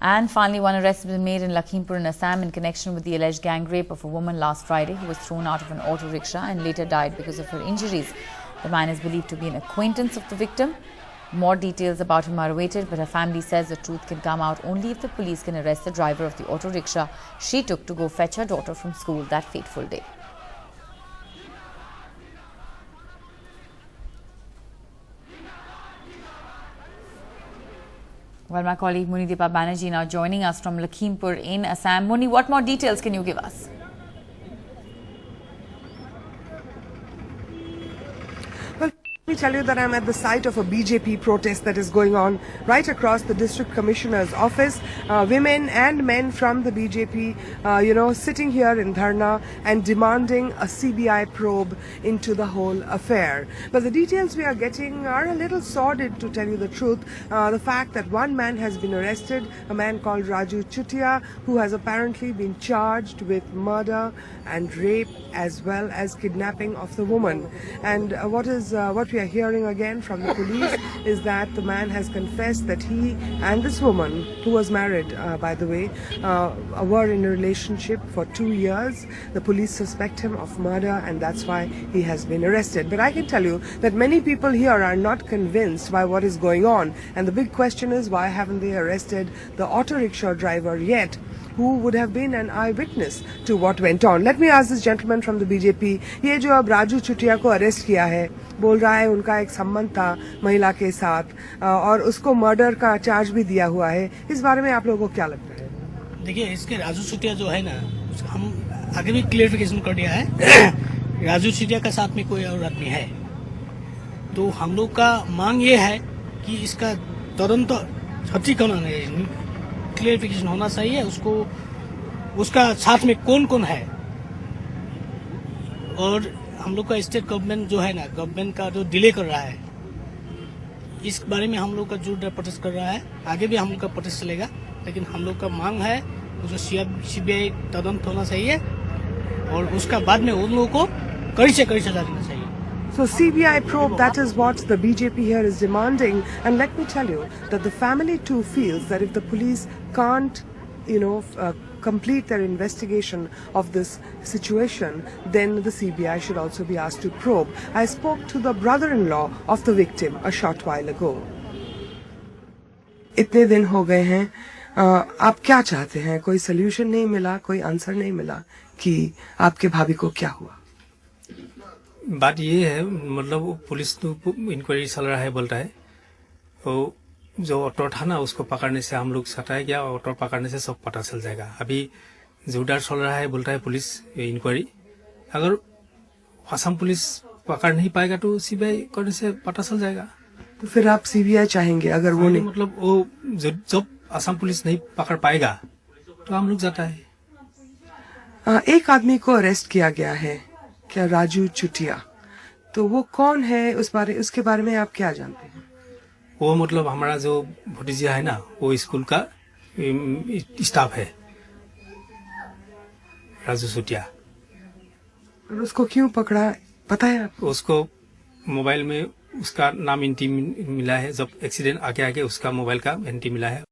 And finally, one arrest has been made in Lakhimpur in Assam in connection with the alleged gang rape of a woman last Friday who was thrown out of an auto rickshaw and later died because of her injuries. The man is believed to be an acquaintance of the victim. More details about him are awaited, but her family says the truth can come out only if the police can arrest the driver of the auto rickshaw she took to go fetch her daughter from school that fateful day. Well, my colleague Munideepa Banerjee now joining us from Lakhimpur in Assam. Muni, what more details can you give us? Let me tell you that I'm at the site of a BJP protest that is going on right across the district commissioner's office. Women and men from the BJP, sitting here in Dharna and demanding a CBI probe into the whole affair. But the details we are getting are a little sordid, to tell you the truth. The fact that one man has been arrested, a man called Raju Chutia, who has apparently been charged with murder and rape as well as kidnapping of the woman. And what we are hearing again from the police is that the man has confessed that he and this woman, who was married by the way, were in a relationship for 2 years. The police suspect him of murder and that's why he has been arrested. But I can tell you that many people here are not convinced by what is going on, and the big question is, why haven't they arrested the auto rickshaw driver yet, who would have been an eyewitness to what went on? Let me ask this gentleman from the BJP, ये जो अब राजू चुटिया को arrest किया है, बोल रहा है उनका एक संबंध था महिला के साथ और उसको मर्डर का चार्ज भी दिया हुआ है, इस बारे में आप लोगों को क्या लगता है? देखिए, इसके राजू चुटिया जो है ना, हम आगे भी क्लियरिफिकेशन कर दिया है। राजू चुटिया के साथ में कोई और आदमी है, तो हम लोग का मांग ये है कि इसका तुरंत सटीकरण क्लियरिफिकेशन होना चाहिए। उसका साथ में कौन कौन है, और हम लोग का स्टेट गवर्नमेंट जो है ना, गवर्नमेंट का जो डिले कर रहा है, इस बारे में हम लोग का जोरदार प्रोटेस्ट कर रहा है। आगे भी हम लोग का प्रोटेस्ट चलेगा, लेकिन हम लोग का मांग है जो सीबीआई तदंत होना चाहिए और उसका बाद में उन लोगों को कड़ी से कड़ी सजा देना चाहिए। So CBI probe, that is what the BJP here is demanding. And let me tell you that the family too feels that if the police can't, complete their investigation of this situation, then the CBI should also be asked to probe. I spoke to the brother-in-law of the victim a short while ago. इतने दिन हो गए हैं, आप क्या चाहते हैं? कोई सल्यूशन नहीं मिला, कोई आंसर नहीं मिला कि आपके भाभी को क्या हुआ? बात ये है, मतलब पुलिस तो इंक्वायरी चल रहा है, बोल रहा है, तो जो ऑटो था ना, उसको पकड़ने से हम लोग सटाया गया, ऑटो पकड़ने से सब पता चल जाएगा। अभी जोरदार चल रहा है, बोल रहा है पुलिस इंक्वायरी। अगर असम पुलिस पकड़ नहीं पाएगा तो सीबीआई करने से पता चल जाएगा। तो फिर आप सीबीआई चाहेंगे? अगर वो नहीं, मतलब वो जब असम पुलिस नहीं पकड़ पाएगा तो हम लोग जाता है। एक आदमी को अरेस्ट किया गया है, क्या राजू चुटिया, तो वो कौन है? उसके बारे में आप क्या जानते हैं? वो मतलब हमारा जो भतीजा है ना, वो स्कूल का स्टाफ है, राजू चुटिया। उसको क्यों पकड़ा पता है आपको? उसको मोबाइल में उसका नाम एंट्री मिला है, जब एक्सीडेंट आगे उसका मोबाइल का एंट्री मिला है।